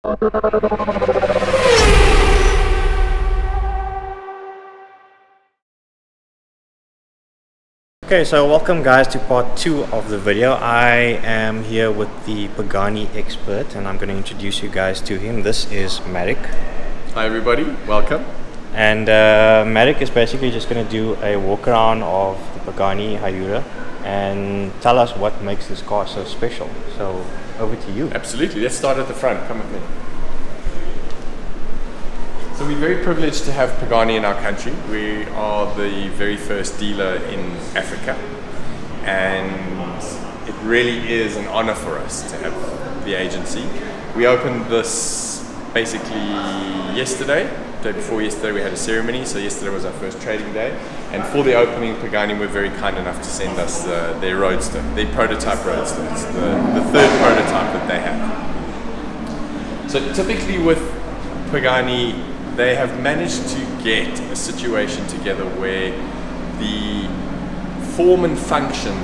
Okay, so welcome guys to part 2 of the video. I am here with the Pagani expert and I'm going to introduce you guys to him. This is Marek. Hi everybody, welcome. And Marek is basically just going to do a walk around of the Pagani Huayra and tell us what makes this car so special. So over to you. Absolutely, let's start at the front, come with me. So we're very privileged to have Pagani in our country. We are the very first dealer in Africa, and it really is an honor for us to have the agency. We opened this basically yesterday. The day before yesterday we had a ceremony, so yesterday was our first trading day. And for the opening, Pagani were very kind enough to send us their Roadster, their prototype Roadster. It's the third prototype that they have. So typically with Pagani, they have managed to get a situation together where the form and function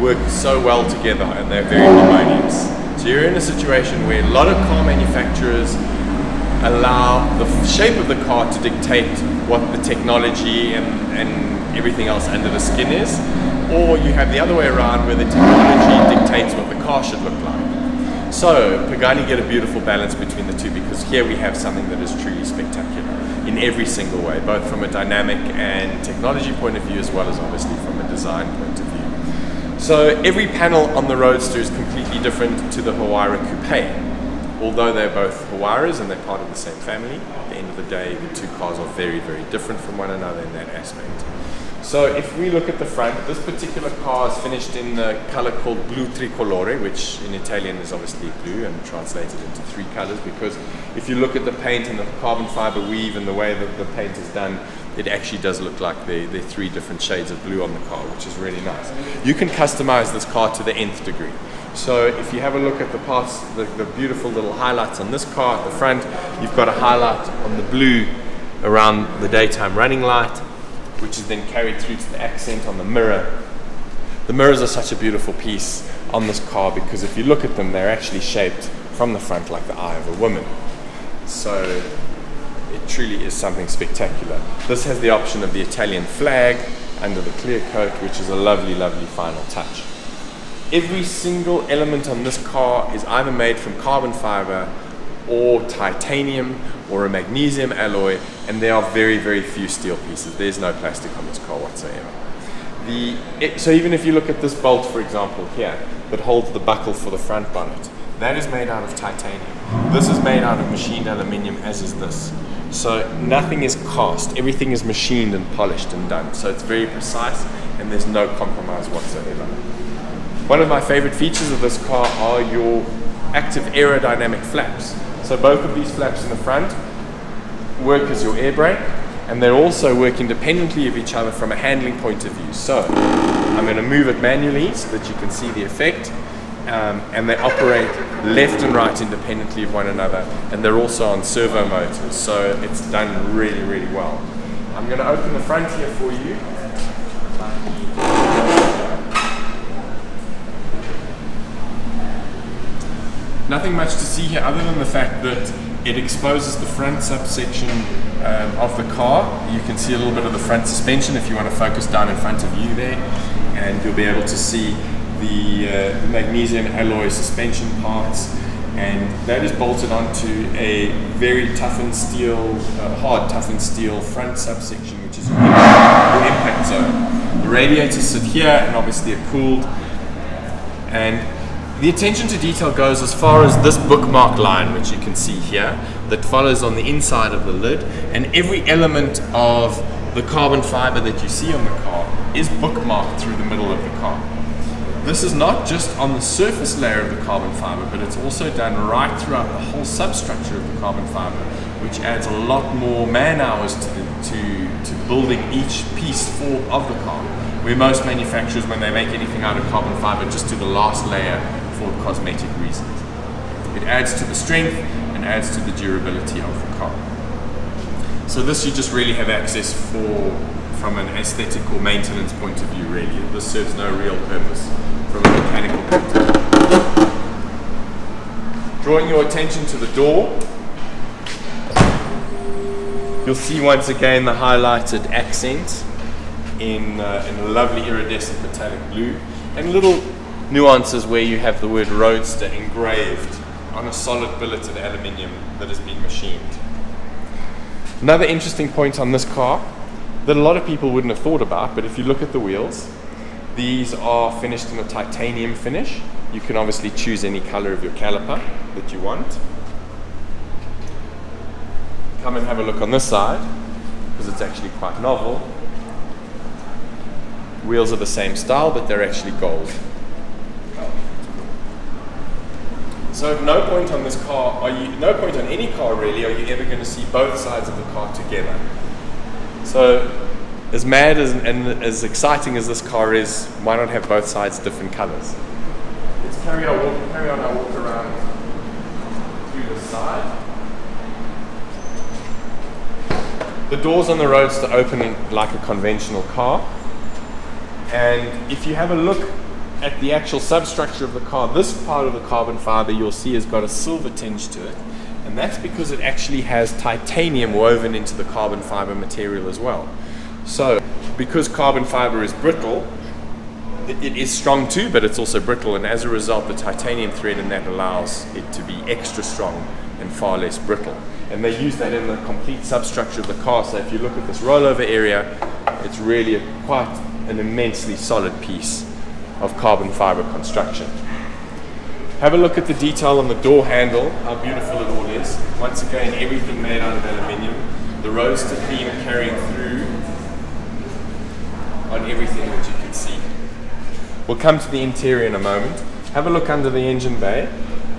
work so well together and they're very harmonious. So you're in a situation where a lot of car manufacturers allow the shape of the car to dictate what the technology and everything else under the skin is, or you have the other way around where the technology dictates what the car should look like. So Pagani get a beautiful balance between the two, because here we have something that is truly spectacular in every single way, both from a dynamic and technology point of view as well as obviously from a design point of view. So every panel on the Roadster is completely different to the Huayra Coupe. Although they're both Huayras and they're part of the same family, at the end of the day the two cars are very, very different from one another in that aspect. So if we look at the front, this particular car is finished in the color called blu tricolore, which in Italian is obviously blue and translated into 3 colors, because if you look at the paint and the carbon fiber weave and the way that the paint is done, it actually does look like there are 3 different shades of blue on the car, which is really nice. You can customize this car to the nth degree. So if you have a look at the parts, the beautiful little highlights on this car at the front, you've got a highlight on the blue around the daytime running light, which is then carried through to the accent on the mirror. The mirrors are such a beautiful piece on this car because if you look at them, they're actually shaped from the front like the eye of a woman. So it truly is something spectacular. This has the option of the Italian flag under the clear coat, which is a lovely, lovely final touch. Every single element on this car is either made from carbon fiber or titanium or a magnesium alloy, and there are very, very few steel pieces. There's no plastic on this car whatsoever. So even if you look at this bolt, for example, here, that holds the buckle for the front bonnet, that is made out of titanium. This is made out of machined aluminium, as is this. So nothing is cast, everything is machined and polished and done. So it's very precise and there's no compromise whatsoever. One of my favorite features of this car are your active aerodynamic flaps. So both of these flaps in the front work as your air brake, and they also work independently of each other from a handling point of view. So I'm going to move it manually so that you can see the effect, and they operate left and right independently of one another, and they're also on servo motors, so it's done really, really well. I'm going to open the front here for you. Nothing much to see here other than the fact that it exposes the front subsection of the car. You can see a little bit of the front suspension if you want to focus down in front of you there, and you'll be able to see the magnesium alloy suspension parts, and that is bolted onto a very toughened steel, hard toughened steel front subsection, which is your impact zone. The radiators sit here and obviously are cooled, and the attention to detail goes as far as this bookmark line, which you can see here, that follows on the inside of the lid, and every element of the carbon fiber that you see on the car is bookmarked through the middle of the car. This is not just on the surface layer of the carbon fiber, but it's also done right throughout the whole substructure of the carbon fiber, which adds a lot more man hours to building each piece of the car, where most manufacturers, when they make anything out of carbon fiber, just do the last layer for cosmetic reasons. It adds to the strength and adds to the durability of the car. So this you just really have access for from an aesthetic or maintenance point of view, really. This serves no real purpose from a mechanical point of view. Drawing your attention to the door, you'll see once again the highlighted accent in a lovely iridescent metallic blue, and little nuances where you have the word Roadster engraved on a solid billet of aluminium that has been machined. Another interesting point on this car that a lot of people wouldn't have thought about, but if you look at the wheels, these are finished in a titanium finish. You can obviously choose any color of your caliper that you want. Come and have a look on this side, because it's actually quite novel. Wheels are the same style, but they're actually gold. So at no point on this car, no point on any car really, are you ever going to see both sides of the car together. So as mad and as exciting as this car is, why not have both sides different colors? Let's carry on our walk around through the side. The doors on the Roadster open like a conventional car, and if you have a look at the actual substructure of the car, this part of the carbon fiber you'll see has got a silver tinge to it, and that's because it actually has titanium woven into the carbon fiber material as well. So because carbon fiber is brittle, it is strong too, but it's also brittle, and as a result the titanium thread in that allows it to be extra strong and far less brittle. And they use that in the complete substructure of the car, so if you look at this rollover area, it's really quite an immensely solid piece of carbon fiber construction. Have a look at the detail on the door handle, how beautiful it all is. Once again, everything made out of aluminium. The Roadster theme carrying through on everything that you can see. We'll come to the interior in a moment. Have a look under the engine bay.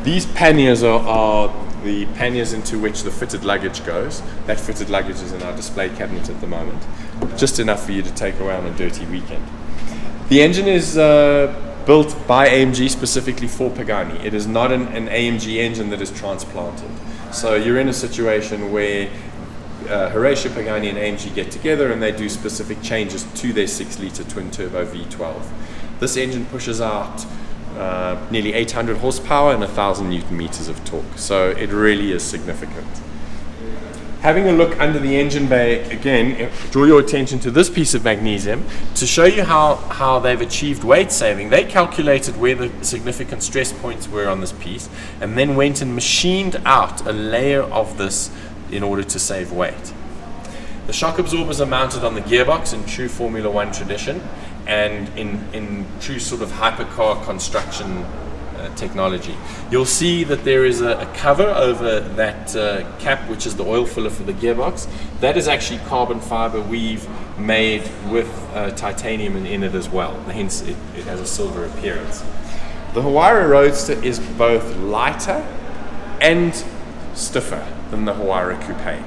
These panniers are the panniers into which the fitted luggage goes. That fitted luggage is in our display cabinet at the moment. Just enough for you to take away on a dirty weekend. The engine is built by AMG specifically for Pagani. It is not an AMG engine that is transplanted. So you're in a situation where Horatio, Pagani and AMG get together and they do specific changes to their 6-litre twin-turbo V12. This engine pushes out nearly 800 horsepower and 1,000 newton meters of torque. So it really is significant. Having a look under the engine bay, again, draw your attention to this piece of magnesium to show you how they've achieved weight saving. They calculated where the significant stress points were on this piece and then went and machined out a layer of this in order to save weight. The shock absorbers are mounted on the gearbox in true Formula One tradition and in true sort of hypercar construction technology. You'll see that there is a cover over that cap, which is the oil filler for the gearbox. That is actually carbon fiber weave made with titanium in it as well, hence it has a silver appearance. The Huayra Roadster is both lighter and stiffer than the Huayra Coupe,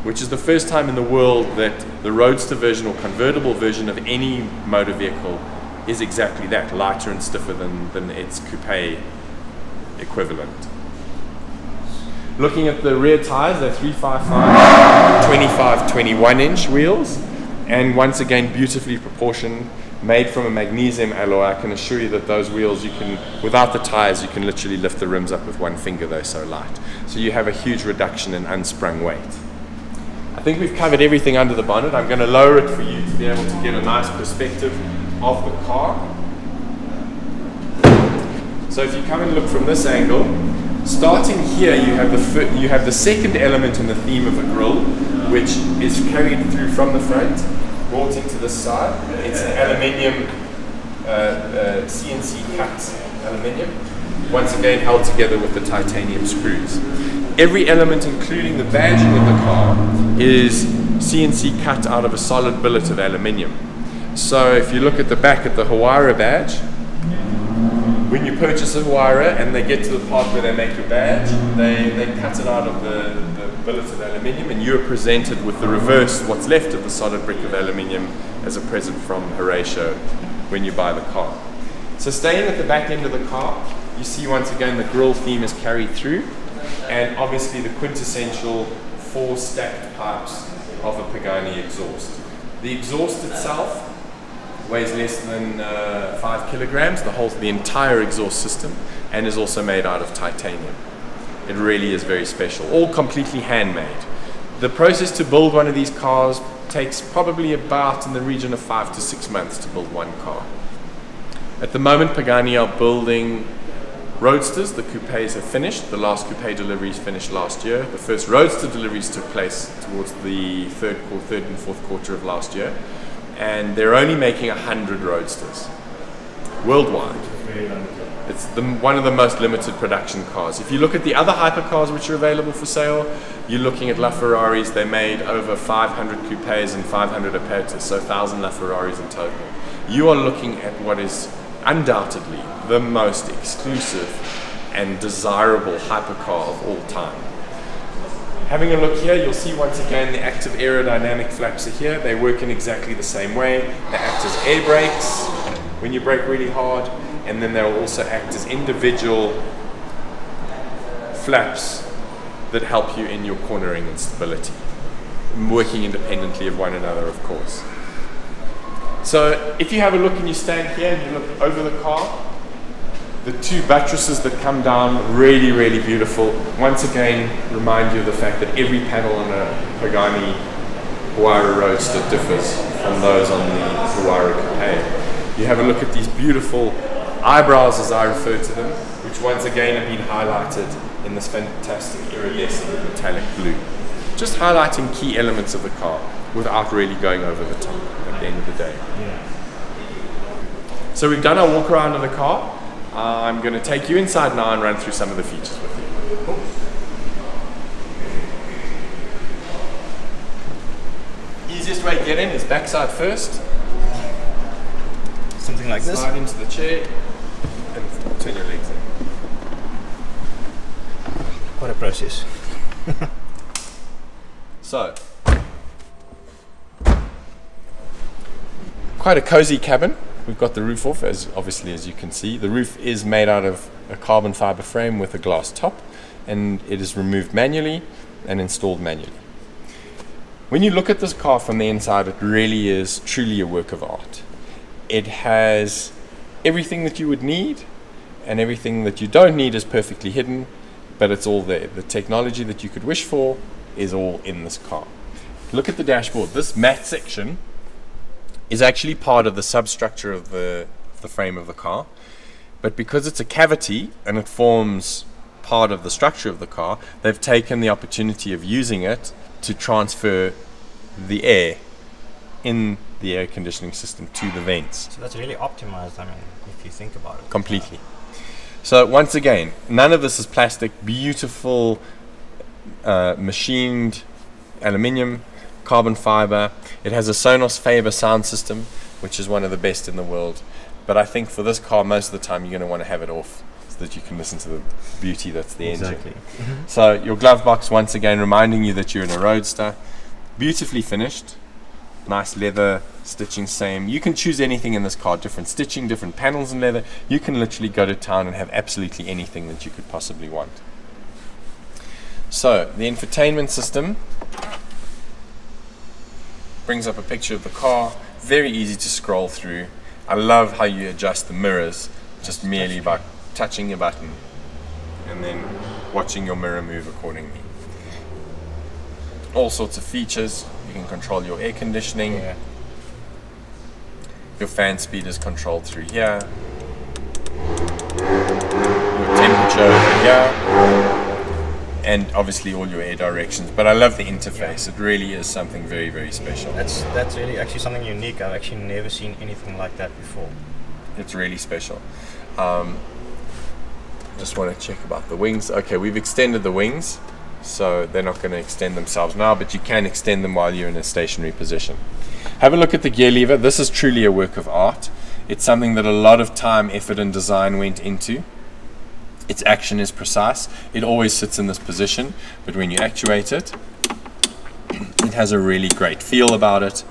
which is the first time in the world that the Roadster version or convertible version of any motor vehicle is exactly that, lighter and stiffer than its coupe equivalent. Looking at the rear tires, they're 355 25-21 inch wheels, and once again beautifully proportioned, made from a magnesium alloy. I can assure you that those wheels, you can, without the tires, you can literally lift the rims up with one finger, they're so light. So you have a huge reduction in unsprung weight. I think we've covered everything under the bonnet. I'm going to lower it for you to be able to get a nice perspective of the car. So if you come and look from this angle, starting here you have the second element in the theme of a grille, which is carried through from the front, brought into the side. It's an aluminium, CNC cut aluminium, once again held together with the titanium screws. Every element, including the badging of the car, is CNC cut out of a solid billet of aluminium. So if you look at the back at the Huayra badge, when you purchase a Huayra and they get to the part where they make your badge, they cut it out of the billet of aluminium, and you're presented with the reverse, what's left of the solid brick of aluminium, as a present from Horatio when you buy the car. So staying at the back end of the car, you see once again the grille theme is carried through, and obviously the quintessential 4 stacked pipes of a Pagani exhaust. The exhaust itself weighs less than 5 kilograms, the entire exhaust system. and is also made out of titanium. It really is very special, all completely handmade. The process to build one of these cars takes probably about in the region of 5 to 6 months to build one car. At the moment, Pagani are building Roadsters. The coupes have finished. The last coupe deliveries finished last year. The first Roadster deliveries took place towards the third and fourth quarter of last year. And they're only making 100 Roadsters worldwide. It's one of the most limited production cars. If you look at the other hypercars which are available for sale, you're looking at LaFerraris. They made over 500 coupes and 500 Apertas, so 1,000 LaFerraris in total. You are looking at what is undoubtedly the most exclusive and desirable hypercar of all time. Having a look here, you'll see once again the active aerodynamic flaps are here. They work in exactly the same way. They act as air brakes when you brake really hard, and then they'll also act as individual flaps that help you in your cornering and stability, working independently of one another, of course. So if you have a look and you stand here and you look over the car, the two buttresses that come down, really, really beautiful. Once again, remind you of the fact that every panel on a Pagani Huayra Roadster differs from those on the Huayra Coupe. You have a look at these beautiful eyebrows, as I refer to them, which once again have been highlighted in this fantastic iridescent metallic blue. Just highlighting key elements of the car without really going over the top at the end of the day. Yeah. So we've done our walk around of the car. I'm going to take you inside now and run through some of the features with you. Cool. Easiest way to get in is backside first. Something like this. Slide into the chair and turn your legs in. What a process. So, quite a cozy cabin. We've got the roof off, obviously as you can see. The roof is made out of a carbon fiber frame with a glass top, and it is removed manually and installed manually. When you look at this car from the inside, it really is truly a work of art. It has everything that you would need, and everything that you don't need is perfectly hidden, but it's all there. The technology that you could wish for is all in this car. Look at the dashboard. This matte section is actually part of the substructure of the frame of the car, but because it's a cavity and it forms part of the structure of the car, they've taken the opportunity of using it to transfer the air in the air conditioning system to the vents. So that's really optimized, I mean, if you think about it. Completely. So once again, none of this is plastic, beautiful machined aluminium, carbon fiber. It has a Sonos Faber sound system, which is one of the best in the world. But I think for this car, most of the time you're going to want to have it off so that you can listen to the beauty that's the Exactly. engine. So your glove box, once again, reminding you that you're in a Roadster. Beautifully finished. Nice leather stitching, same. You can choose anything in this car, different stitching, different panels in leather. You can literally go to town and have absolutely anything that you could possibly want. So the infotainment system brings up a picture of the car, very easy to scroll through. I love how you adjust the mirrors just merely by touching a button and then watching your mirror move accordingly. All sorts of features. You can control your air conditioning. Yeah. Your fan speed is controlled through here. Your temperature over here. And obviously all your air directions, but I love the interface. It really is something very, very special. That's really actually something unique. I've actually never seen anything like that before. It's really special. Just want to check about the wings. Okay, we've extended the wings, so they're not going to extend themselves now, but you can extend them while you're in a stationary position. Have a look at the gear lever. This is truly a work of art. It's something that a lot of time, effort, and design went into. Its action is precise. It always sits in this position, but when you actuate it, it has a really great feel about it,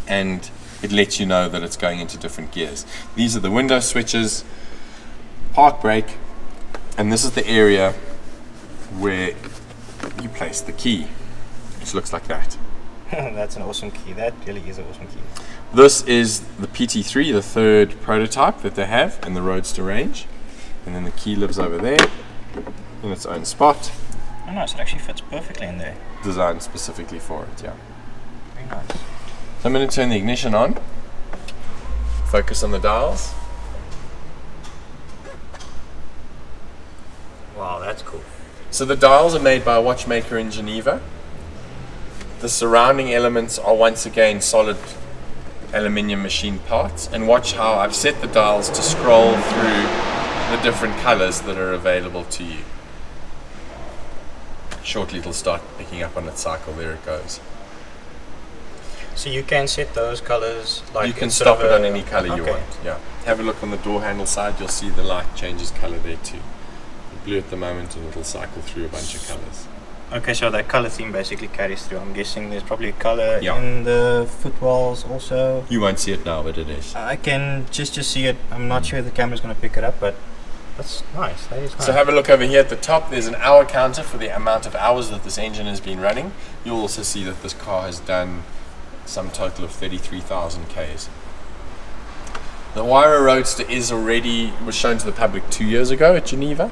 and it lets you know that it's going into different gears. These are the window switches, park brake, and this is the area where you place the key, which looks like that. That's an awesome key. That really is an awesome key. This is the PT3, the third prototype that they have in the Roadster range. And then the key lives over there in its own spot. Oh nice, it actually fits perfectly in there. Designed specifically for it, yeah. Very nice. So I'm going to turn the ignition on. Focus on the dials. Wow, that's cool. So the dials are made by a watchmaker in Geneva. The surrounding elements are once again solid aluminium machine parts, and watch how I've set the dials to scroll through the different colors that are available to you. Shortly it'll start picking up on its cycle. There it goes. So you can set those colors like you can stop it on any color you okay. want. Yeah. Have a look on the door handle side, you'll see the light changes color there too. Blue at the moment, and it'll cycle through a bunch of colors. Okay, so that color theme basically carries through. I'm guessing there's probably a color Yeah. in the footwells also. You won't see it now, but it is. I can just see it. I'm not sure if the camera's going to pick it up, but that's nice. That is nice. So have a look over here at the top. There's an hour counter for the amount of hours that this engine has been running. You'll also see that this car has done some total of 33,000 Ks. The Huayra Roadster was shown to the public 2 years ago at Geneva.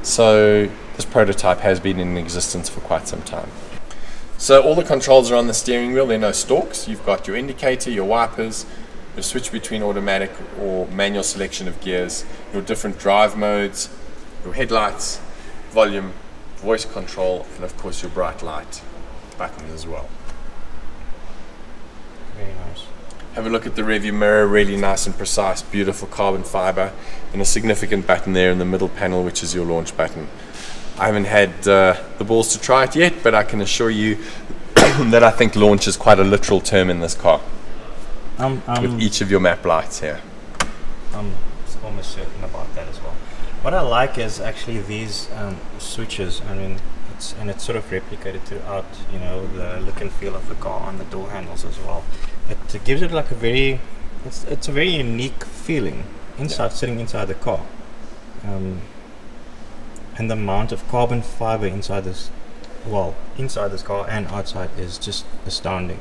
So this prototype has been in existence for quite some time. So all the controls are on the steering wheel. There are no stalks. You've got your indicator, your wipers, your switch between automatic or manual selection of gears, your different drive modes, your headlights, volume, voice control, and of course your bright light buttons as well. Very nice. Have a look at the rearview mirror, really nice and precise, beautiful carbon fiber, and a significant button there in the middle panel, which is your launch button. I haven't had the balls to try it yet, but I can assure you that I think launch is quite a literal term in this car. With each of your map lights here. I'm almost certain about that as well. What I like is actually these switches. I mean, it's sort of replicated throughout, you know, the look and feel of the car on the door handles as well. It gives it like a very, it's a very unique feeling inside, sitting inside the car. And the amount of carbon fiber inside this, well, inside this car and outside is just astounding.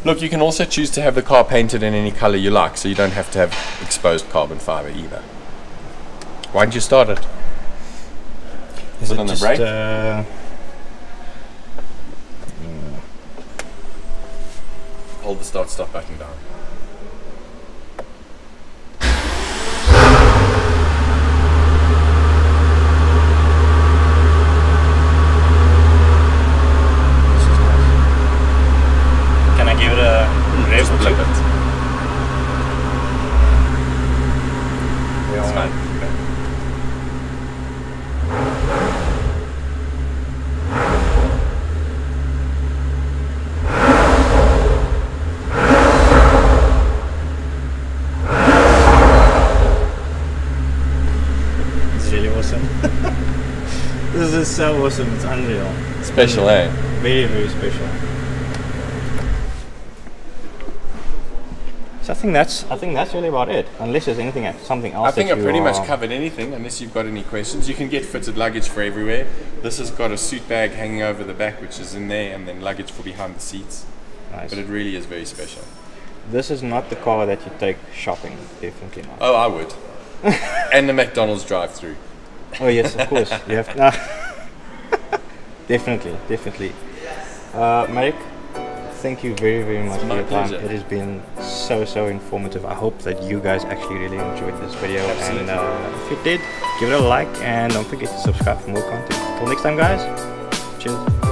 Look, you can also choose to have the car painted in any color you like, so you don't have to have exposed carbon fiber either. Why didn't you start it? Is Put it on the just, brake? Hold the start-stop button down. Can I give it a rev? Just flip it. It's fine. It's really awesome. This is so awesome, it's unreal. Special, eh? Very, very special. So I think that's really about it. Unless there's something else. I think that I've pretty much covered anything, unless you've got any questions. You can get fitted luggage for everywhere. This has got a suit bag hanging over the back, which is in there, and then luggage for behind the seats. Nice. But it really is very special. This is not the car that you take shopping. Definitely not. Oh, I would. And the McDonald's drive-through. Oh yes, of course. You have definitely. Marek, thank you very, very much for my your time. pleasure. It has been so informative. I hope that you guys actually really enjoyed this video. Absolutely. And if you did, give it a like and don't forget to subscribe for more content. Till next time, guys. Cheers.